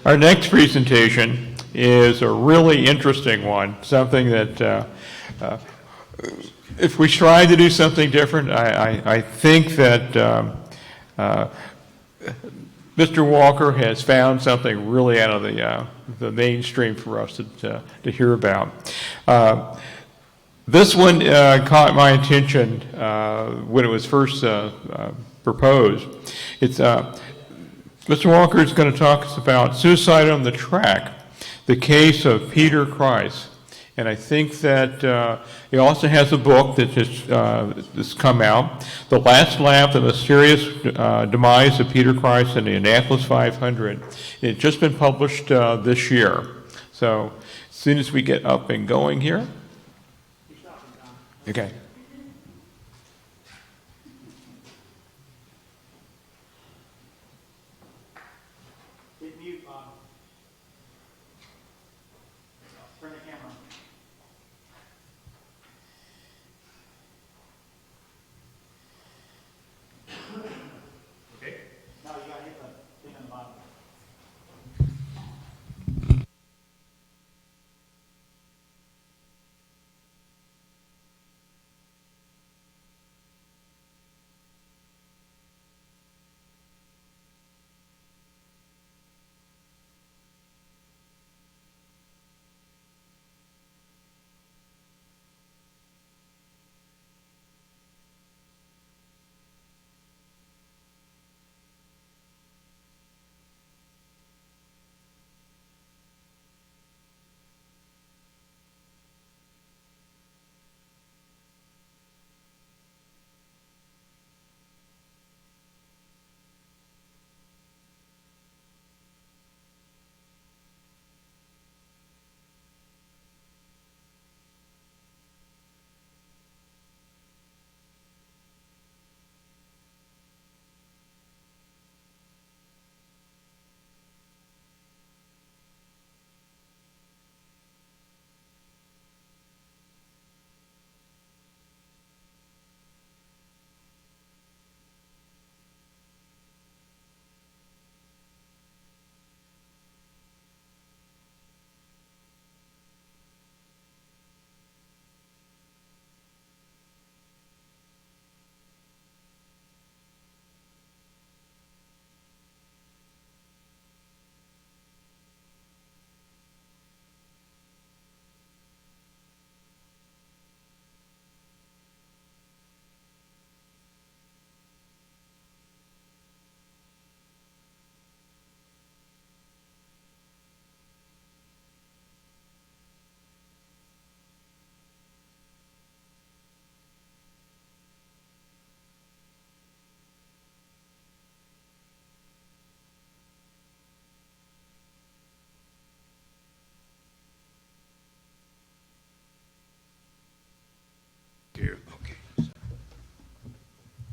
Our next presentation is a really interesting one, something that if we try to do something different, I think that Mr. Walker has found something really out of the mainstream for us to hear about. This one caught my attention when it was first proposed. It's Mr. Walker is going to talk about suicide on the track, the case of Peter Kreis. And I think that he also has a book that has come out, The Last Lap, The Mysterious Demise of Peter Kreis in the Indianapolis 500. It's just been published this year. So as soon as we get up and going here. Okay. Hit mute, Bob. Turn the camera. Okay. Now you got to hit the thing on the bottom.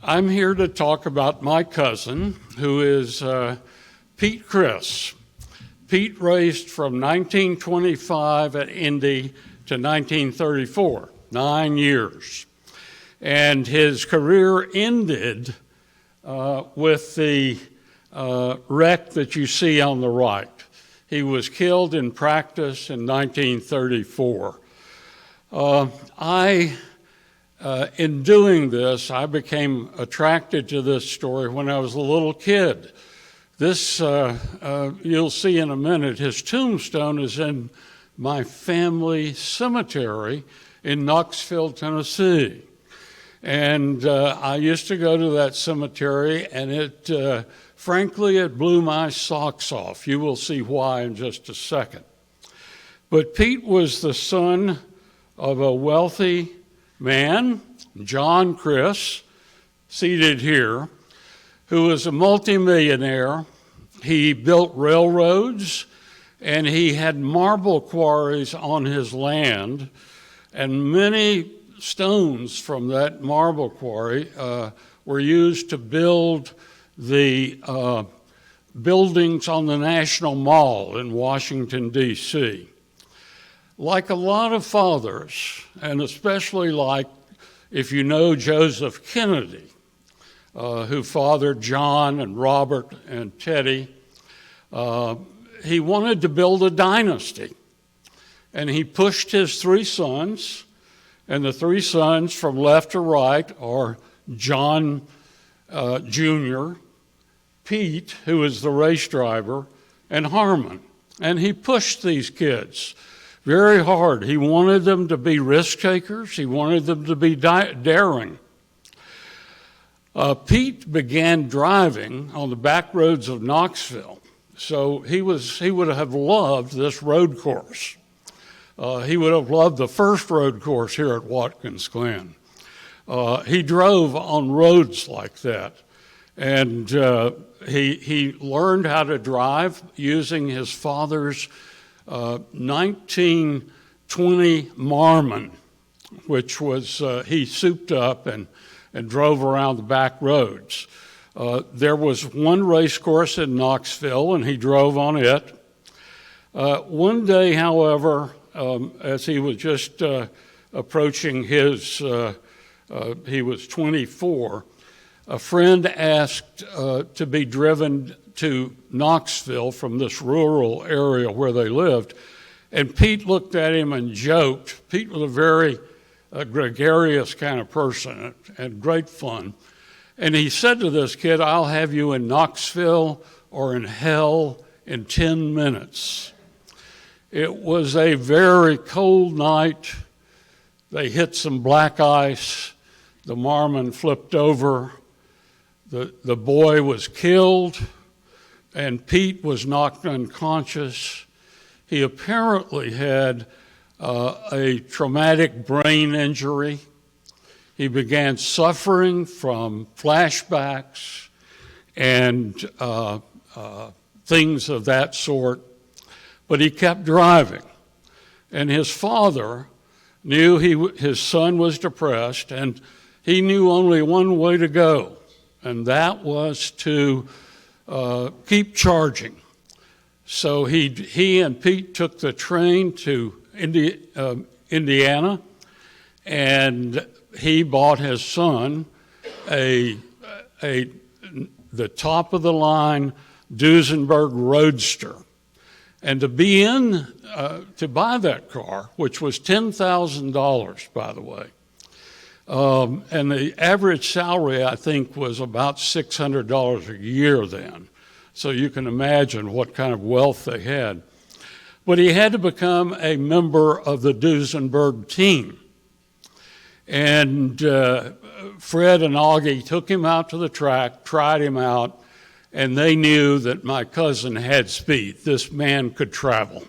I'm here to talk about my cousin, who is Pete Kreis. Pete raced from 1925 at Indy to 1934, 9 years. And his career ended with the wreck that you see on the right. He was killed in practice in 1934. In doing this, I became attracted to this story when I was a little kid. This, you'll see in a minute, his tombstone is in my family cemetery in Knoxville, Tennessee. And I used to go to that cemetery, and frankly, it blew my socks off. You will see why in just a second. But Pete was the son of a wealthy man, John Kreis, seated here, who was a multimillionaire. He built railroads, and he had marble quarries on his land, and many stones from that marble quarry were used to build the buildings on the National Mall in Washington, D.C. Like a lot of fathers, and especially like, if you know Joseph Kennedy, who fathered John and Robert and Teddy, he wanted to build a dynasty. And he pushed his three sons, and the three sons from left to right are John Jr., Pete, who is the race driver, and Harmon. And he pushed these kids very hard. He wanted them to be risk takers. He wanted them to be daring. Pete began driving on the back roads of Knoxville. So he would have loved this road course. He would have loved the first road course here at Watkins Glen. He drove on roads like that. And he learned how to drive using his father's 1920 Marmon, which was he souped up and drove around the back roads. There was one race course in Knoxville, and he drove on it. One day, however, as he was just approaching his, he was 24, a friend asked to be driven to Knoxville from this rural area where they lived, and Pete looked at him and joked. Pete was a very gregarious kind of person and great fun. And he said to this kid, "I'll have you in Knoxville or in hell in 10 minutes." It was a very cold night. They hit some black ice. The Marmon flipped over. The boy was killed, and Pete was knocked unconscious. He apparently had a traumatic brain injury. He began suffering from flashbacks and things of that sort, but he kept driving. And his father knew his son was depressed, and he knew only one way to go, and that was to keep charging. So he and Pete took the train to Indiana, and he bought his son the top of the line Duesenberg Roadster. And to buy that car, which was $10,000, by the way, and the average salary, I think, was about $600 a year then. So you can imagine what kind of wealth they had. But he had to become a member of the Duesenberg team. And Fred and Augie took him out to the track, tried him out, and they knew that my cousin had speed. This man could travel.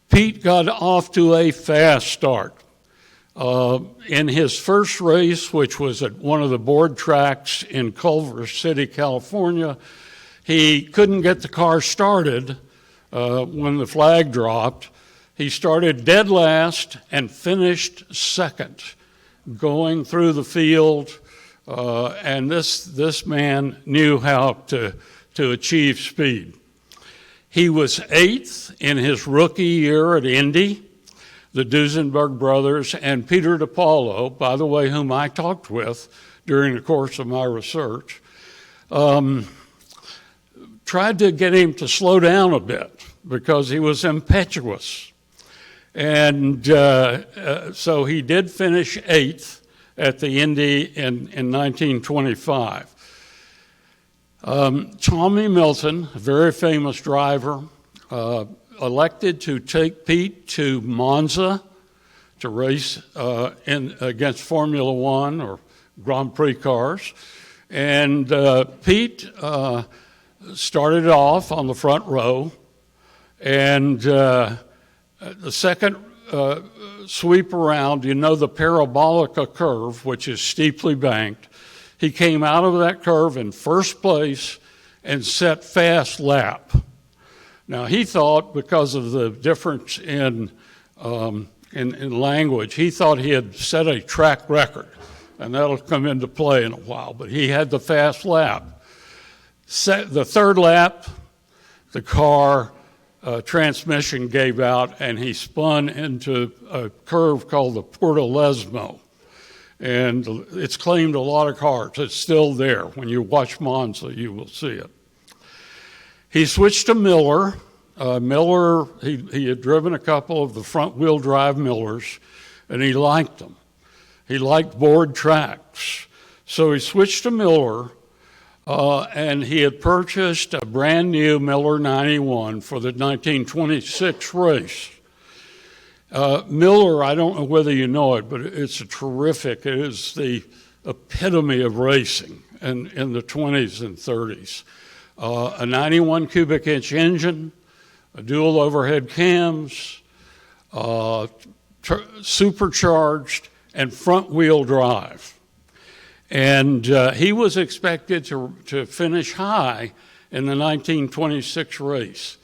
Pete got off to a fast start. In his first race, which was at one of the board tracks in Culver City, California, he couldn't get the car started when the flag dropped. He started dead last and finished second, going through the field, and this man knew how to achieve speed. He was 8th in his rookie year at Indy. The Duesenberg brothers and Peter DiPaolo, by the way, whom I talked with during the course of my research, tried to get him to slow down a bit because he was impetuous. And so he did finish 8th at the Indy in 1925. Tommy Milton, a very famous driver, elected to take Pete to Monza to race against Formula One or Grand Prix cars. And Pete started off on the front row, and the second sweep around, you know the Parabolica curve, which is steeply banked. He came out of that curve in first place and set fast lap. Now he thought, because of the difference in language, he thought he had set a track record, and that'll come into play in a while. But he had the fast lap. The third lap, the car transmission gave out, and he spun into a curve called the Portalesmo. and it's claimed a lot of cars. It's still there. When you watch Monza, you will see it. He switched to Miller. Miller, he had driven a couple of the front-wheel drive Millers, and he liked them. He liked board tracks. So he switched to Miller, and he had purchased a brand new Miller 91 for the 1926 race. Miller, I don't know whether you know it, but it's it is the epitome of racing in the 20s and 30s. A 91 cubic inch engine, a dual overhead cams, supercharged, and front wheel drive. And he was expected to finish high in the 1926 race.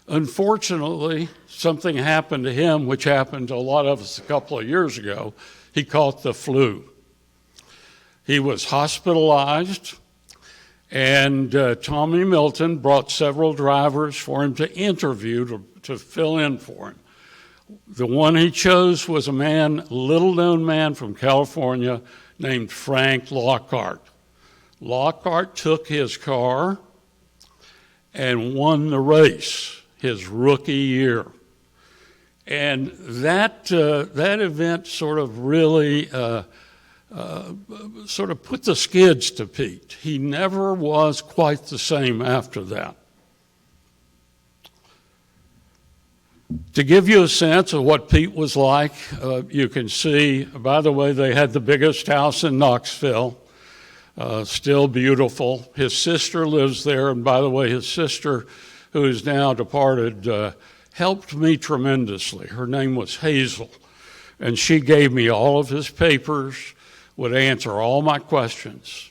Unfortunately, something happened to him, which happened to a lot of us a couple of years ago. He caught the flu. He was hospitalized, and Tommy Milton brought several drivers for him to interview to fill in for him. The one he chose was a little-known man from California named Frank Lockhart. Lockhart took his car and won the race his rookie year. And that event sort of really sort of put the skids to Pete. He never was quite the same after that. To give you a sense of what Pete was like, you can see, by the way, they had the biggest house in Knoxville, still beautiful. His sister lives there, and by the way, his sister, who is now departed, helped me tremendously. Her name was Hazel, and she gave me all of his papers, would answer all my questions.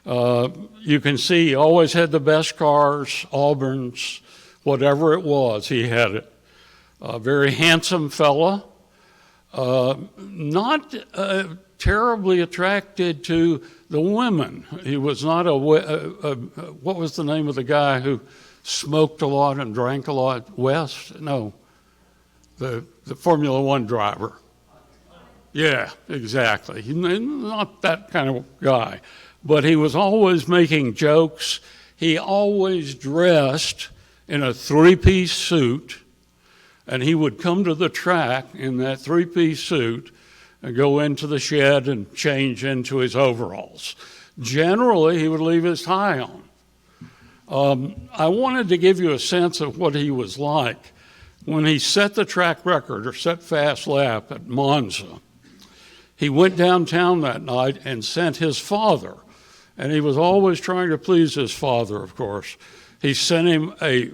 You can see he always had the best cars, Auburns, whatever it was, he had it. A very handsome fella, not terribly attracted to the women. He was not what was the name of the guy who smoked a lot and drank a lot? West? No, the Formula One driver. Yeah, exactly. He's not that kind of guy, but he was always making jokes. He always dressed in a three-piece suit, and he would come to the track in that three-piece suit and go into the shed and change into his overalls. Generally, he would leave his tie on. I wanted to give you a sense of what he was like. When he set the track record or set fast lap at Monza, he went downtown that night and sent his father, and he was always trying to please his father, of course. He sent him a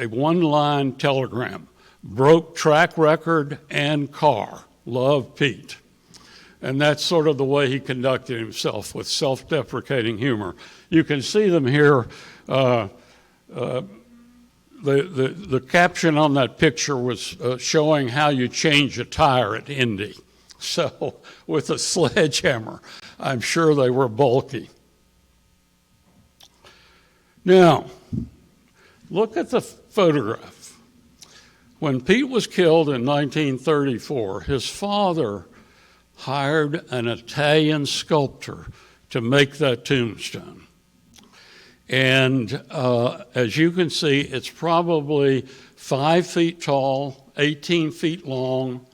one-line telegram. Broke track record and car. Love, Pete. And that's sort of the way he conducted himself, with self-deprecating humor. You can see them here. The caption on that picture was showing how you change a tire at Indy. So with a sledgehammer, I'm sure they were bulky. Now, look at the photograph. When Pete was killed in 1934, his father hired an Italian sculptor to make that tombstone. And as you can see, it's probably 5 feet tall, 18 feet long,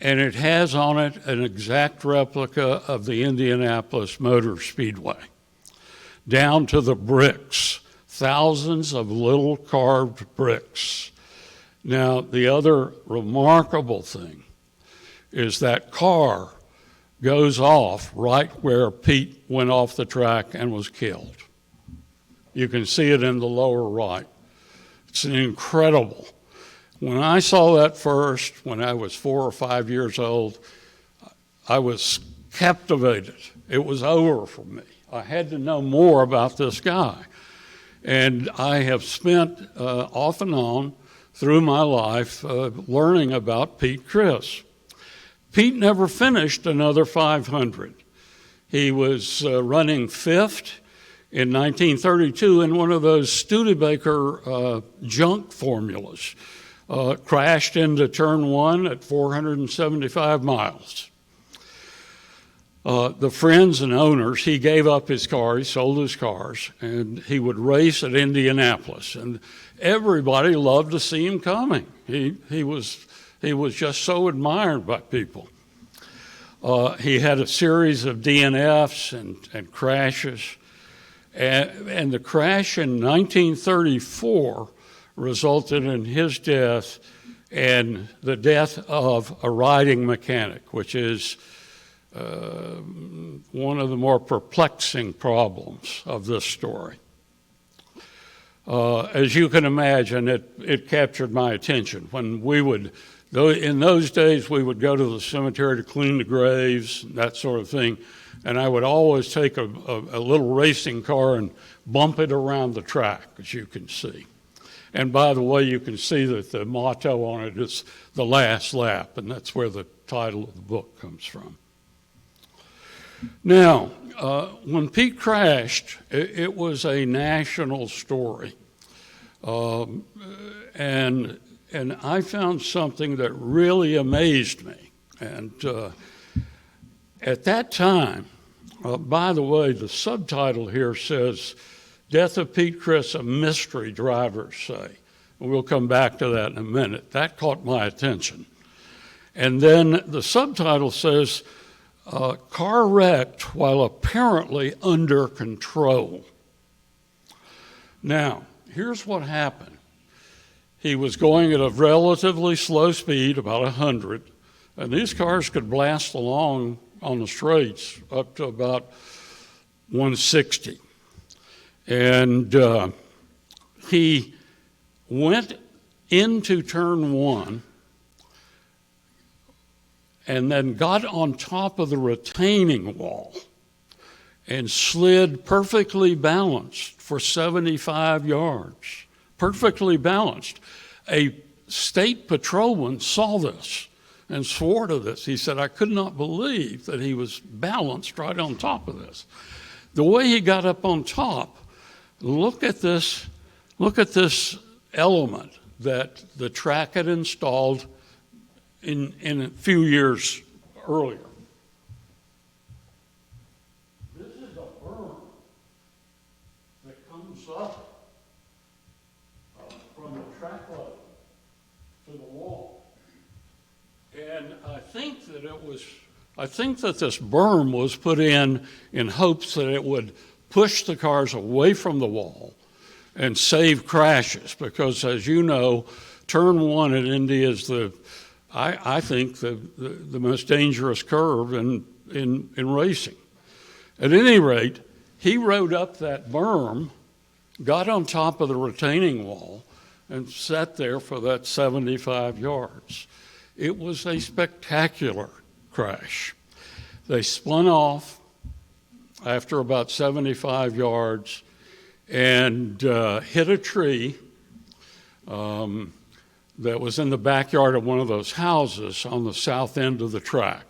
and it has on it an exact replica of the Indianapolis Motor Speedway, down to the bricks, thousands of little carved bricks. Now, the other remarkable thing is that car goes off right where Pete went off the track and was killed. You can see it in the lower right. It's incredible. When I saw that first, when I was 4 or 5 years old, I was captivated. It was over for me. I had to know more about this guy. And I have spent off and on through my life learning about Pete Kreis. Pete never finished another 500. He was running 5th in 1932 in one of those Studebaker junk formulas. Crashed into turn 1 at 475 miles. the friends and owners, he gave up his car, he sold his cars, and he would race at Indianapolis. And everybody loved to see him coming. He was just so admired by people. He had a series of DNFs and crashes. And the crash in 1934 resulted in his death and the death of a riding mechanic, which is one of the more perplexing problems of this story. As you can imagine, it captured my attention. When we would, in those days, we would go to the cemetery to clean the graves, that sort of thing, and I would always take a little racing car and bump it around the track, as you can see. And by the way, you can see that the motto on it is "The Last Lap," and that's where the title of the book comes from. Now, when Pete crashed, it was a national story. And I found something that really amazed me. And at that time, by the way, the subtitle here says, "Death of Pete Kreis, a mystery, drivers say." We'll come back to that in a minute. That caught my attention. And then the subtitle says, "Car wrecked while apparently under control." Now, here's what happened. He was going at a relatively slow speed, about 100, and these cars could blast along on the straights up to about 160. And he went into turn one and then got on top of the retaining wall and slid perfectly balanced for 75 yards. Perfectly balanced. A state patrolman saw this and swore to this. He said, "I could not believe that he was balanced right on top of this." The way he got up on top, look at this element that the track had installed in a few years earlier. This is a berm that comes up from the track level to the wall. And I think that this berm was put in hopes that it would push the cars away from the wall and save crashes, because as you know, turn one at Indy is I think the most dangerous curve in racing. At any rate, he rode up that berm, got on top of the retaining wall, and sat there for that 75 yards. It was a spectacular crash. They spun off after about 75 yards and hit a tree that was in the backyard of one of those houses on the south end of the track.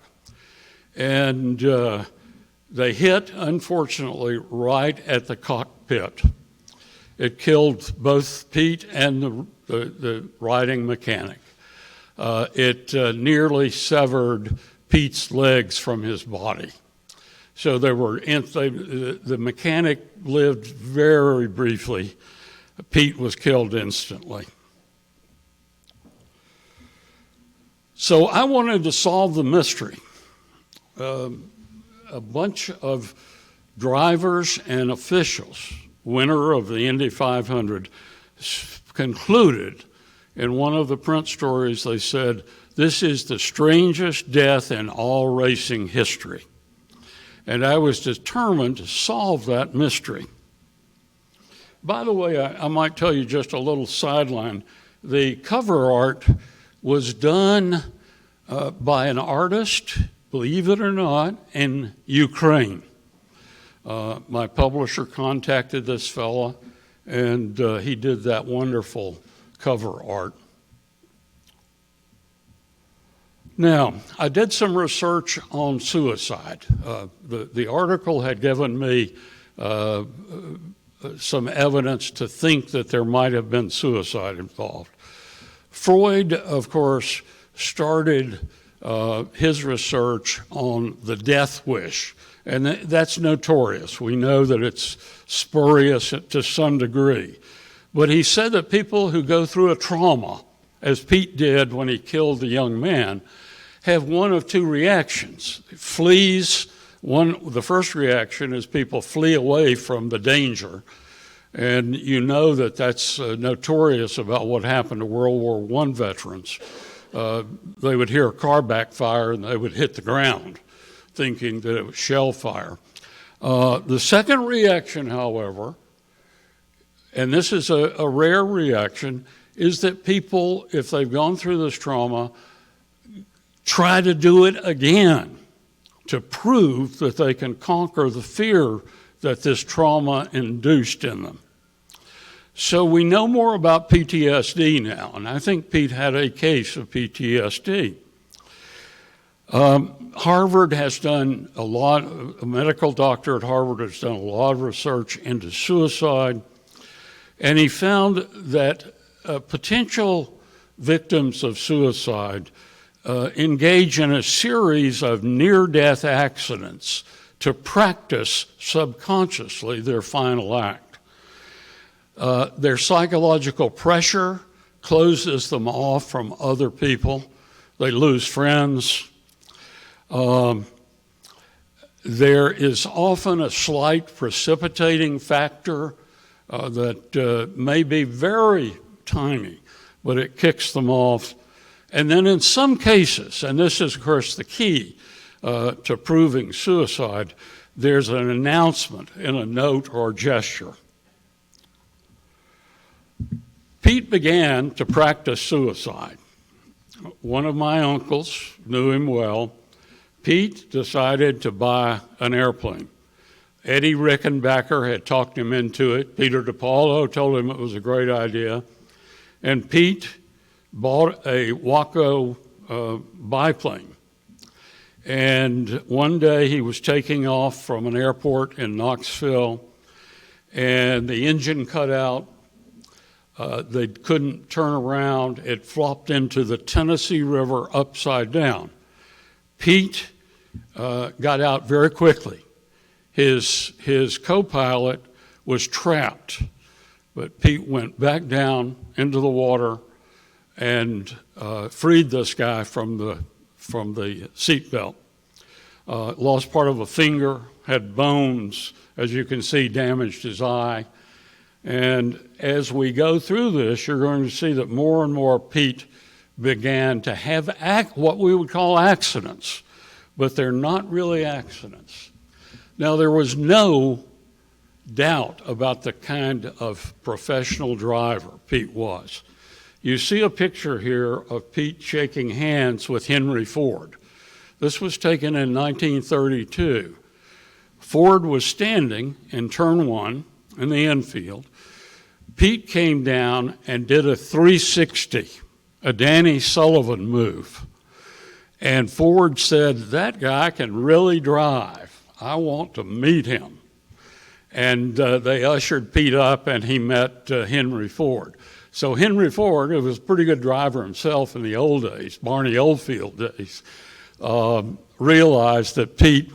And they hit, unfortunately, right at the cockpit. It killed both Pete and the riding mechanic. It nearly severed Pete's legs from his body. So the mechanic lived very briefly. Pete was killed instantly. So I wanted to solve the mystery. A bunch of drivers and officials, winner of the Indy 500, concluded in one of the print stories, they said, "This is the strangest death in all racing history." And I was determined to solve that mystery. By the way, I might tell you just a little sideline. The cover art was done by an artist, believe it or not, in Ukraine. My publisher contacted this fella, and he did that wonderful cover art. Now, I did some research on suicide. The article had given me some evidence to think that there might have been suicide involved. Freud, of course, started his research on the death wish. And that's notorious. We know that it's spurious to some degree. But he said that people who go through a trauma, as Pete did when he killed the young man, have one of two reactions. The first reaction is people flee away from the danger. And you know that that's notorious about what happened to World War I veterans. They would hear a car backfire and they would hit the ground, thinking that it was shell fire. The second reaction, however, and this is a rare reaction, is that people, if they've gone through this trauma, try to do it again to prove that they can conquer the fear that this trauma induced in them. So we know more about PTSD now, and I think Pete had a case of PTSD. Harvard has done a medical doctor at Harvard has done a lot of research into suicide, and he found that potential victims of suicide engage in a series of near-death accidents to practice subconsciously their final act. Their psychological pressure closes them off from other people. They lose friends. There is often a slight precipitating factor that may be very tiny, but it kicks them off. And then in some cases, and this is of course the key to proving suicide, there's an announcement in a note or gesture. Pete began to practice suicide. One of my uncles knew him well. Pete decided to buy an airplane. Eddie Rickenbacker had talked him into it. Peter DiPaolo told him it was a great idea. And Pete bought a Waco biplane. And one day he was taking off from an airport in Knoxville, and the engine cut out. They couldn't turn around. It flopped into the Tennessee River upside down. Pete got out very quickly. His co-pilot was trapped, but Pete went back down into the water and freed this guy from the seatbelt. Lost part of a finger, had bones, as you can see, damaged his eye. And as we go through this, you're going to see that more and more Pete began to have what we would call accidents, but they're not really accidents. Now, there was no doubt about the kind of professional driver Pete was. You see a picture here of Pete shaking hands with Henry Ford. This was taken in 1932. Ford was standing in turn one in the infield. Pete came down and did a 360, a Danny Sullivan move. And Ford said, "That guy can really drive. I want to meet him." And they ushered Pete up, and he met Henry Ford. So Henry Ford, who was a pretty good driver himself in the old days, Barney Oldfield days, realized that Pete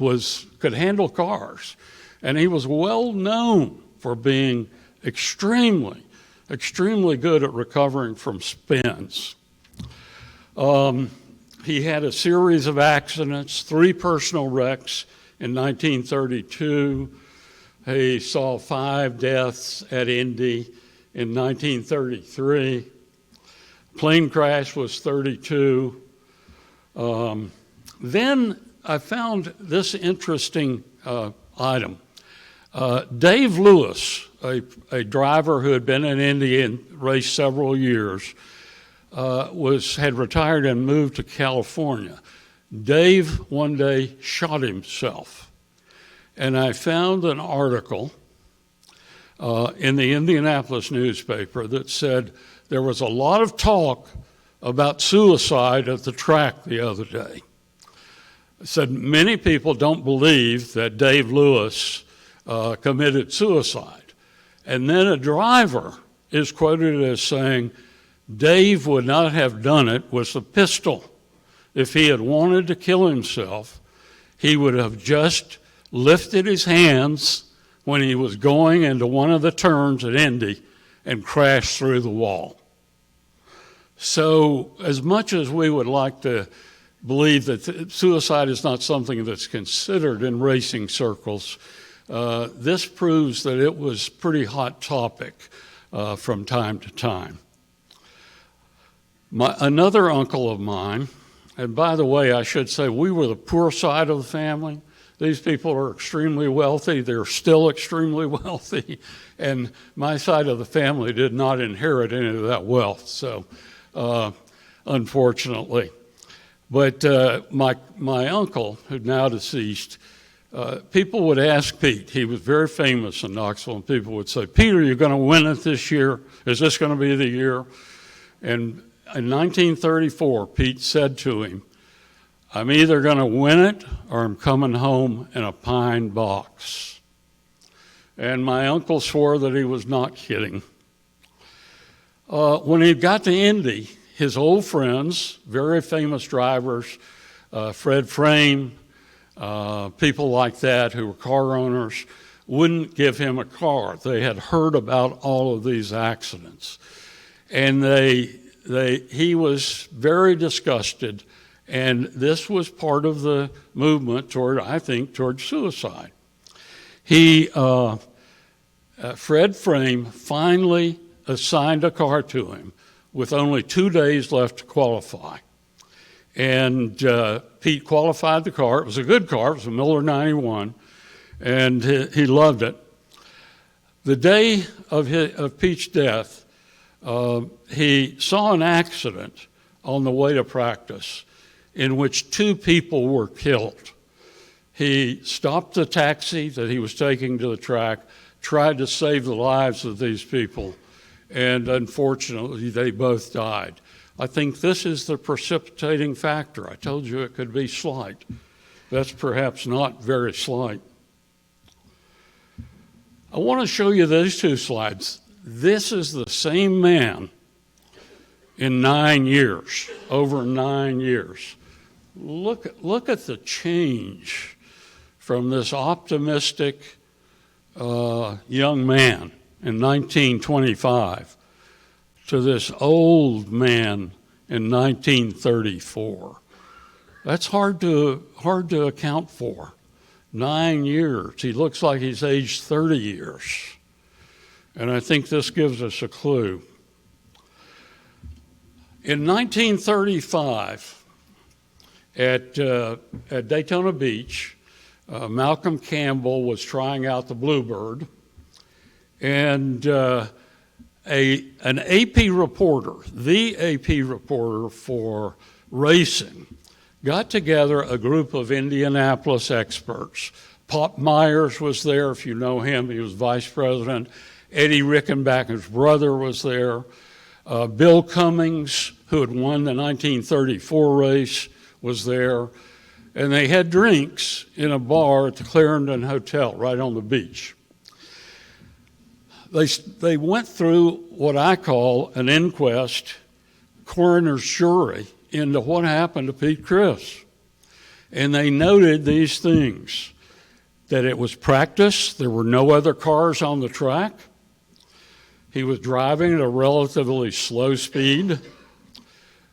could handle cars. And he was well known for being extremely good at recovering from spins. He had a series of accidents, 3 personal wrecks in 1932. He saw 5 deaths at Indy in 1933. Plane crash was 32. Then I found this interesting item. Dave Lewis, a driver who had been in Indy and raced several years, had retired and moved to California. Dave one day shot himself. And I found an article in the Indianapolis newspaper that said there was a lot of talk about suicide at the track the other day. It said many people don't believe that Dave Lewis committed suicide. And then a driver is quoted as saying, "Dave would not have done it with a pistol. if he had wanted to kill himself, he would have just lifted his hands when he was going into one of the turns at Indy and crashed through the wall. So as much as we would like to believe that suicide is not something that's considered in racing circles, this proves that it was a pretty hot topic from time to time. Another uncle of mine, and by the way, I should say we were the poor side of the family. These people are extremely wealthy. They're still extremely wealthy. And my side of the family did not inherit any of that wealth, so unfortunately. But my uncle, who's now deceased, people would ask Pete. He was very famous in Knoxville, and people would say, "Pete, are you going to win it this year? Is this going to be the year?" And in 1934, Pete said to him, "I'm either going to win it or I'm coming home in a pine box." And my uncle swore that he was not kidding. When he got to Indy, his old friends, very famous drivers, Fred Frame, people like that who were car owners, wouldn't give him a car. They had heard about all of these accidents. And he was very disgusted, and this was part of the movement toward suicide. Fred Frame finally assigned a car to him with only 2 days left to qualify. And Pete qualified the car. It was a good car. It was a Miller 91, and he loved it. The day of Pete's death, he saw an accident on the way to practice in which 2 people were killed. He stopped the taxi that he was taking to the track, tried to save the lives of these people, and unfortunately they both died. I think this is the precipitating factor. I told you it could be slight. That's perhaps not very slight. I want to show you these 2 slides. This is the same man in 9 years, over 9 years. Look at the change from this optimistic young man in 1925 to this old man in 1934. That's hard to account for. 9 years. He looks like he's aged 30 years. And I think this gives us a clue. In 1935, at Daytona Beach, Malcolm Campbell was trying out the Bluebird, and an AP reporter, the AP reporter for racing, got together a group of Indianapolis experts. Pop Myers was there, if you know him. He was vice president. Eddie Rickenbacker's brother was there. Bill Cummings, who had won the 1934 race, was there. And they had drinks in a bar at the Clarendon Hotel right on the beach. They went through what I call an inquest, coroner's jury, into what happened to Pete Kreis. And they noted these things, that it was practice, there were no other cars on the track, he was driving at a relatively slow speed,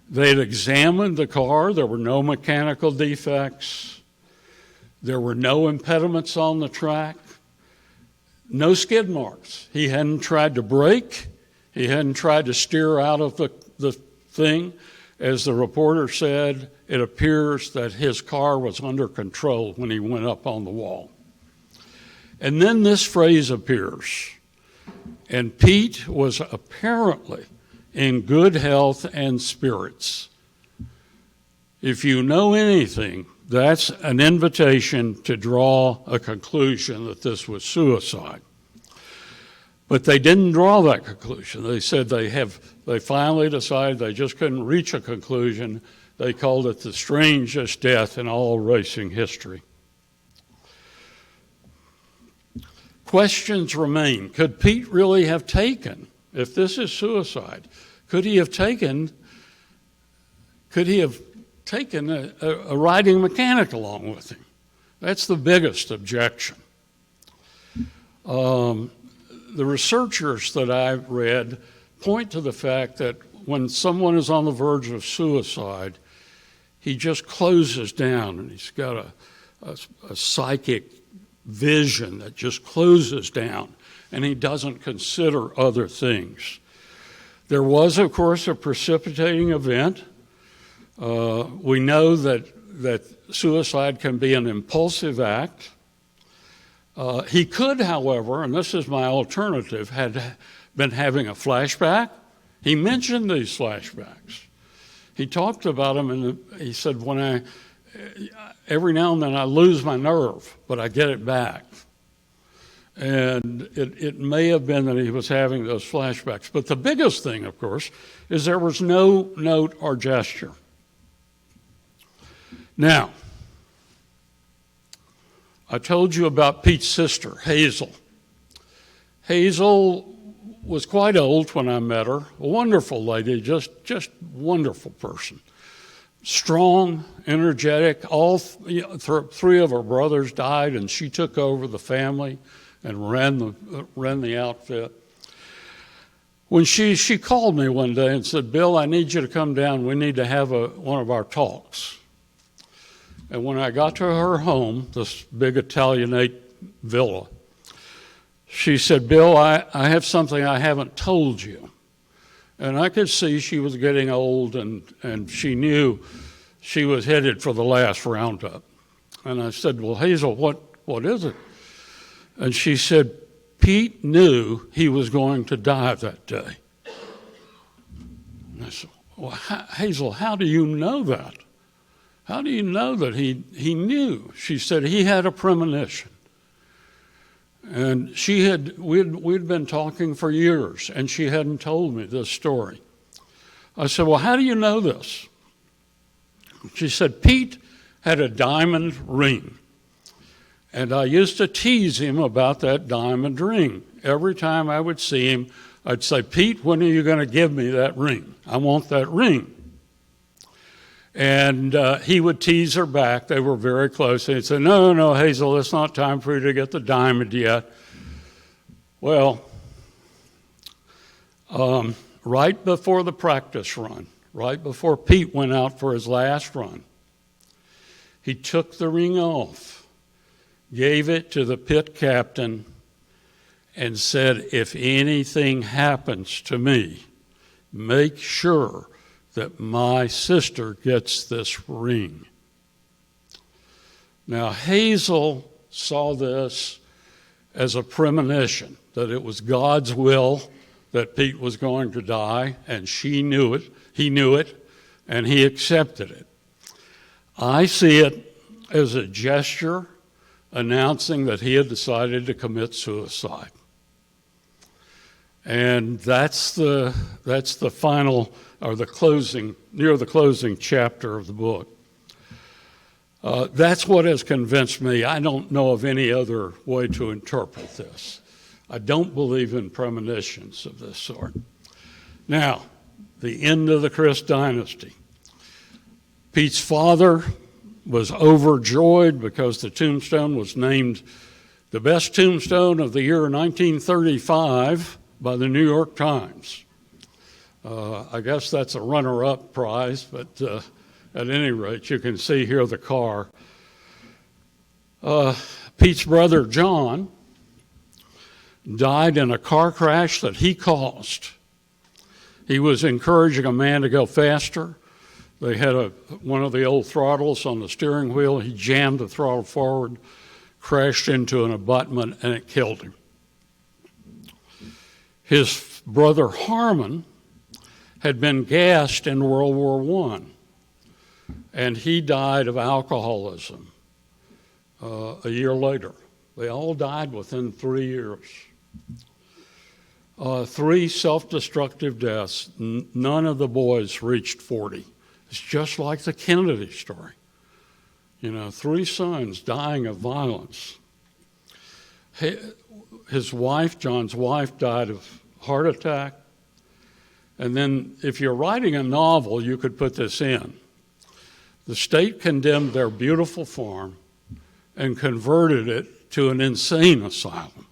they had examined the car, there were no mechanical defects, there were no impediments on the track, no skid marks. He hadn't tried to brake, he hadn't tried to steer out of the thing. As the reporter said, it appears that his car was under control when he went up on the wall. And then this phrase appears, and Pete was apparently in good health and spirits. If you know anything, that's an invitation to draw a conclusion that this was suicide. But they didn't draw that conclusion. They said they finally decided they just couldn't reach a conclusion. They called it the strangest death in all racing history. Questions remain. Could Pete really have taken, if this is suicide, could he have taken a riding mechanic along with him. That's the biggest objection. The researchers that I've read point to the fact that when someone is on the verge of suicide, he just closes down and he's got a psychic vision that just closes down and he doesn't consider other things. There was, of course, a precipitating event. We know that suicide can be an impulsive act. He could, however, and this is my alternative, had been having a flashback. He mentioned these flashbacks. He talked about them, and he said, every now and then I lose my nerve, but I get it back. And it may have been that he was having those flashbacks. But the biggest thing, of course, is there was no note or gesture. Now, I told you about Pete's sister, Hazel. Hazel was quite old when I met her, a wonderful lady, just wonderful person. Strong, energetic. All three of her brothers died, and she took over the family and ran the outfit. When she called me one day and said, "Bill, I need you to come down. We need to have one of our talks." And when I got to her home, this big Italianate villa, she said, "Bill, I have something I haven't told you." And I could see she was getting old, and she knew she was headed for the last roundup. And I said, "Well, Hazel, what is it?" And she said, "Pete knew he was going to die that day." And I said, "Well, Hazel, how do you know that? How do you know that he knew?" She said, "He had a premonition." And we'd been talking for years, and she hadn't told me this story. I said, "Well, how do you know this?" She said, "Pete had a diamond ring, and I used to tease him about that diamond ring. Every time I would see him, I'd say, 'Pete, when are you going to give me that ring? I want that ring.' And he would tease her back. They were very close. And he'd say, no, Hazel, it's not time for you to get the diamond yet." Well, right before the practice run, right before Pete went out for his last run, he took the ring off, gave it to the pit captain, and said, "If anything happens to me, make sure that my sister gets this ring." Now, Hazel saw this as a premonition, that it was God's will that Pete was going to die, and she knew it, he knew it, and he accepted it. I see it as a gesture announcing that he had decided to commit suicide. And that's the final, or the closing, near the closing chapter of the book. That's what has convinced me. I don't know of any other way to interpret this. I don't believe in premonitions of this sort. Now, the end of the Kreis dynasty. Pete's father was overjoyed because the tombstone was named the best tombstone of the year 1935 by the New York Times. I guess that's a runner-up prize, but at any rate, you can see here the car. Pete's brother, John, died in a car crash that he caused. He was encouraging a man to go faster. They had one of the old throttles on the steering wheel. He jammed the throttle forward, crashed into an abutment, and it killed him. His brother Harmon had been gassed in World War I, and he died of alcoholism a year later. They all died within 3 years. 3 self-destructive deaths. None of the boys reached 40. It's just like the Kennedy story. 3 sons dying of violence. His wife, John's wife, died of heart attack. And then if you're writing a novel, you could put this in. The state condemned their beautiful farm and converted it to an insane asylum.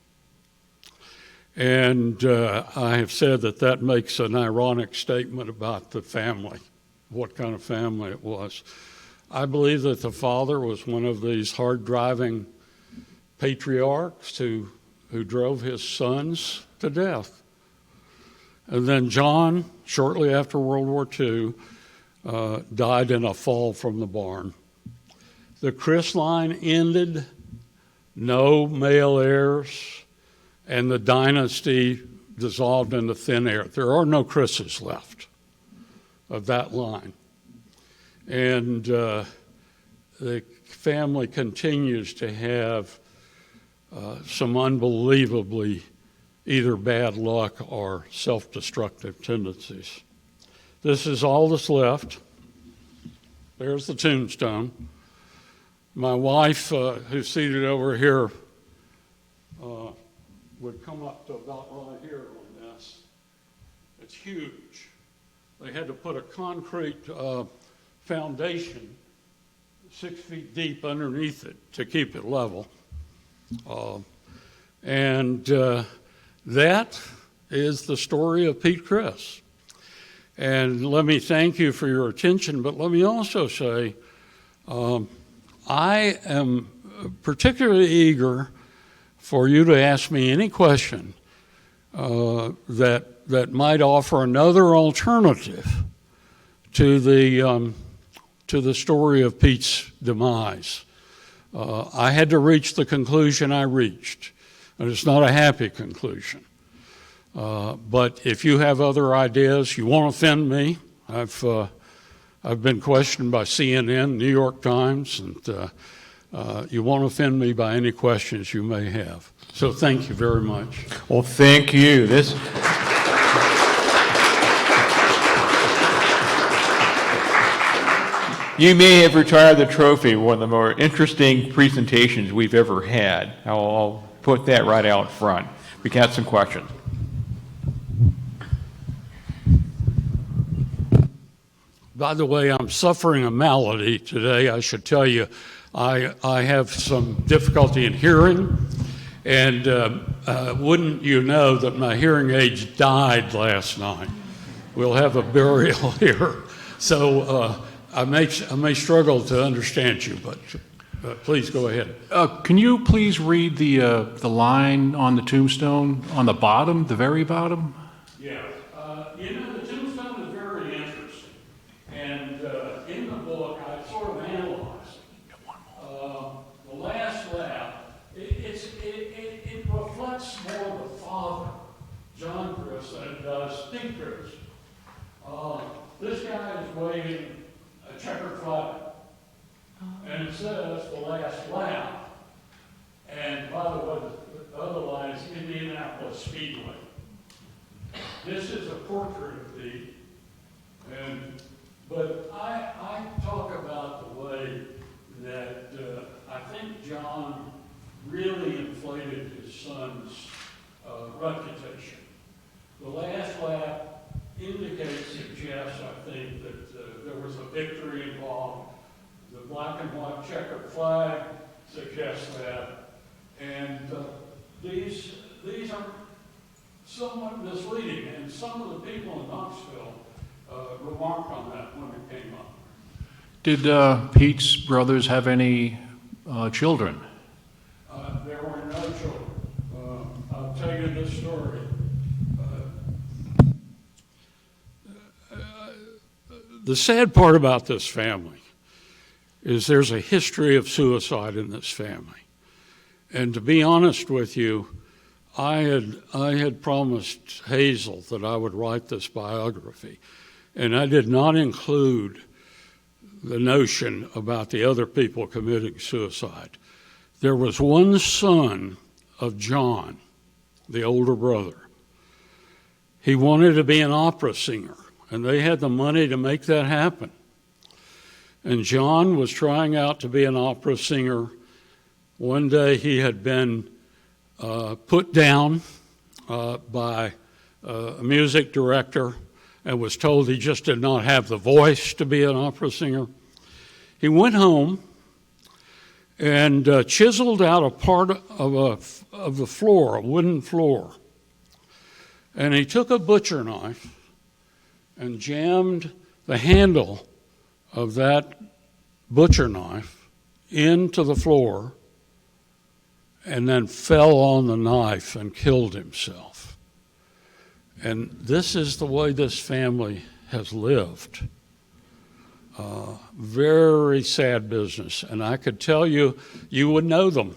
And I have said that that makes an ironic statement about the family, what kind of family it was. I believe that the father was one of these hard-driving patriarchs who drove his sons to death. And then John, shortly after World War II, died in a fall from the barn. The Kreis line ended, no male heirs, and the dynasty dissolved into thin air. There are no Kreises left of that line. And the family continues to have some unbelievably either bad luck or self-destructive tendencies. This is all that's left. There's the tombstone. My wife, who's seated over here, would come up to about right here on this. It's huge. They had to put a concrete foundation 6 feet deep underneath it to keep it level. And that is the story of Pete Kreis. And let me thank you for your attention, but let me also say I am particularly eager for you to ask me any question that might offer another alternative to the story of Pete's demise. I had to reach the conclusion I reached, and it's not a happy conclusion. But if you have other ideas, you won't offend me. I've been questioned by CNN, New York Times, and you won't offend me by any questions you may have. So thank you very much. Well, thank you. You may have retired the trophy, one of the more interesting presentations we've ever had. I'll put that right out front. We got some questions. By the way, I'm suffering a malady today. I should tell you, I have some difficulty in hearing, and wouldn't you know that my hearing aids died last night? We'll have a burial here. So I may struggle to understand you, but please go ahead. Can you please read the line on the tombstone on the bottom, the very bottom? Yeah. The tombstone is very interesting. And in the book, I sort of analyzed the last lap. It reflects more the father, John Kreis, than it does Pete Kreis. This guy is waving a checkered flag, and it says the last lap. And by the way, the other line is Indianapolis Speedway. This is a portrait of Pete, but I talk about the way that I think John really inflated his son's reputation. The last lap suggests, I think, that there was a victory involved. The black and white checkered flag suggests that, and these are somewhat misleading, and some of the people in Knoxville remarked on that when it came up. Did Pete's brothers have any children? There were no children. I'll tell you this story. The sad part about this family is there's a history of suicide in this family. And to be honest with you, I had promised Hazel that I would write this biography, and I did not include the notion about the other people committing suicide. There was one son of John, the older brother. He wanted to be an opera singer, and they had the money to make that happen. And John was trying out to be an opera singer. One day he had been put down by a music director and was told he just did not have the voice to be an opera singer. He went home and chiseled out a part of the floor, a wooden floor. And he took a butcher knife and jammed the handle of that butcher knife into the floor and then fell on the knife and killed himself. And this is the way this family has lived. Very sad business. And I could tell you, you would know them.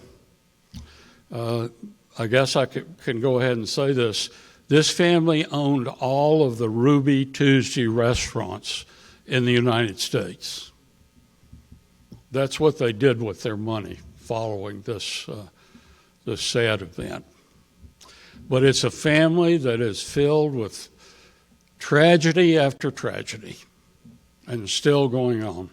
I guess I can go ahead and say this. This family owned all of the Ruby Tuesday restaurants in the United States. That's what they did with their money following this sad event. But it's a family that is filled with tragedy after tragedy and still going on.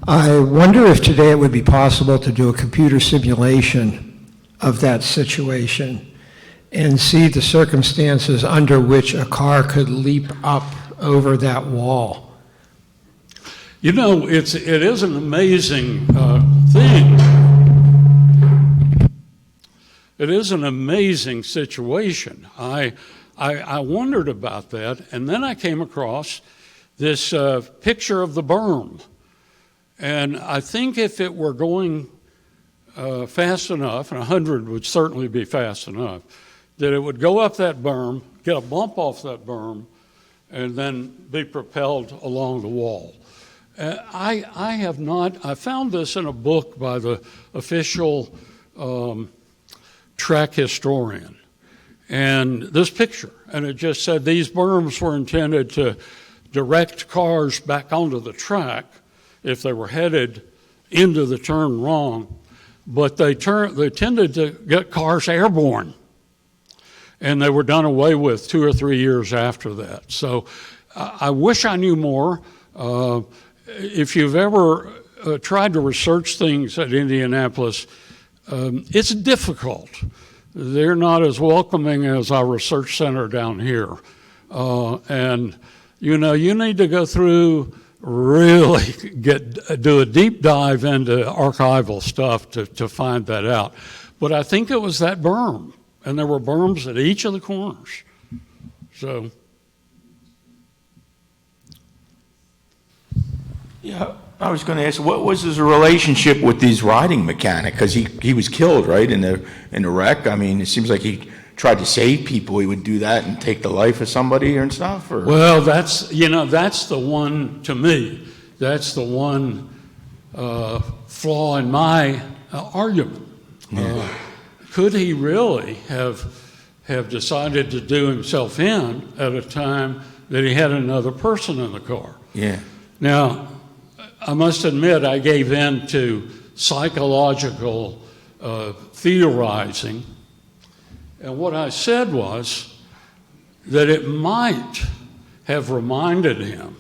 I wonder if today it would be possible to do a computer simulation of that situation and see the circumstances under which a car could leap up over that wall. You know, it is an amazing thing. It is an amazing situation. I wondered about that, and then I came across this picture of the berm. And I think if it were going fast enough, and 100 would certainly be fast enough, that it would go up that berm, get a bump off that berm, and then be propelled along the wall. I found this in a book by the official track historian. And this picture, and it just said these berms were intended to direct cars back onto the track if they were headed into the turn wrong, but they tended to get cars airborne. And they were done away with 2 or 3 years after that. So I wish I knew more. If you've ever tried to research things at Indianapolis, it's difficult. They're not as welcoming as our research center down here. And, you know, you need to go through, really do a deep dive into archival stuff to find that out. But I think it was that berm, and there were berms at each of the corners. So. Yeah, I was going to ask, what was his relationship with these riding mechanic? Because he was killed, right, in the wreck. I mean, it seems like he tried to save people. He would do that and take the life of somebody and stuff. Or? Well, that's the one, to me, that's the one flaw in my argument. Yeah. Could he really have decided to do himself in at a time that he had another person in the car? Yeah. Now, I must admit I gave in to psychological theorizing, and what I said was that it might have reminded him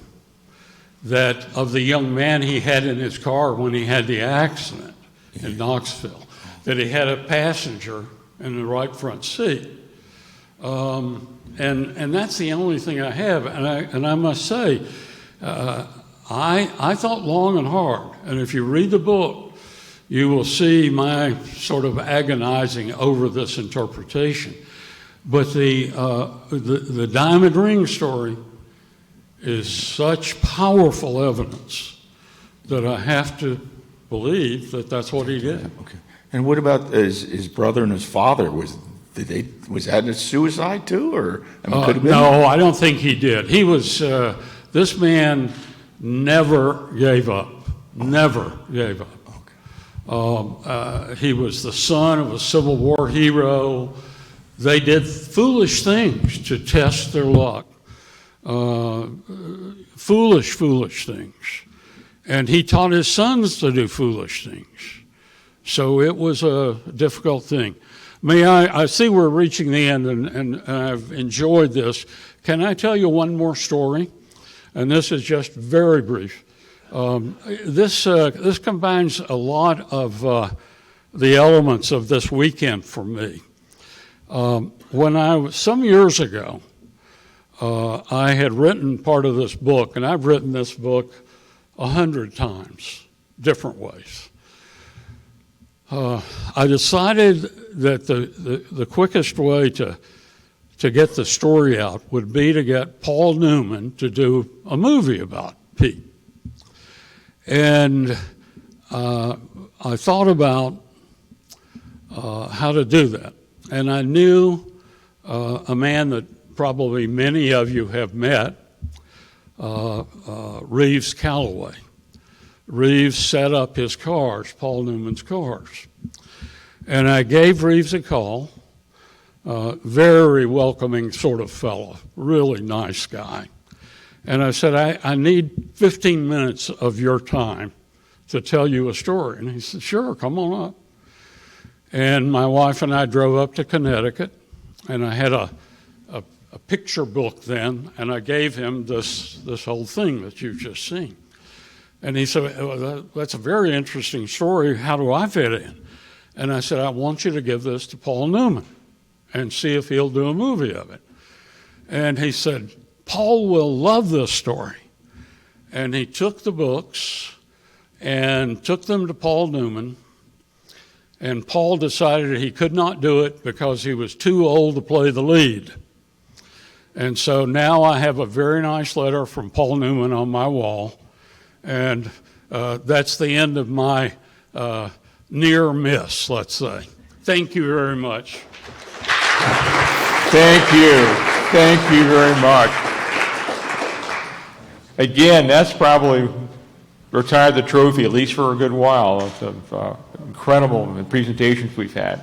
that of the young man he had in his car when he had the accident in Knoxville, that he had a passenger in the right front seat. And that's the only thing I have, and I must say, I thought long and hard, and if you read the book, you will see my sort of agonizing over this interpretation. But the diamond ring story is such powerful evidence that I have to believe that that's what he did. Okay. And what about his brother and his father? Was that a suicide too, or I mean, could have been? No, I don't think he did. He was this man never gave up. Never gave up. He was the son of a Civil War hero. They did foolish things to test their luck. Foolish things. And he taught his sons to do foolish things. So it was a difficult thing. I see we're reaching the end, and I've enjoyed this. Can I tell you one more story? And this is just very brief. This combines a lot of the elements of this weekend for me. When some years ago, I had written part of this book, and I've written this book 100 times, different ways. I decided that the quickest way to get the story out would be to get Paul Newman to do a movie about Pete. And I thought about how to do that. And I knew a man that probably many of you have met, Reeves Calloway. Reeves set up his cars, Paul Newman's cars. And I gave Reeves a call, very welcoming sort of fellow, really nice guy. And I said, I need 15 minutes of your time to tell you a story. And he said, sure, come on up. And my wife and I drove up to Connecticut, and I had a picture book then, and I gave him this whole thing that you've just seen. And he said, well, that's a very interesting story. How do I fit in? And I said, I want you to give this to Paul Newman and see if he'll do a movie of it. And he said, Paul will love this story. And he took the books and took them to Paul Newman. And Paul decided he could not do it because he was too old to play the lead. And so now I have a very nice letter from Paul Newman on my wall. And that's the end of my near miss, let's say. Thank you very much. Thank you. Thank you very much. Again, that's probably retired the trophy, at least for a good while, of incredible presentations we've had.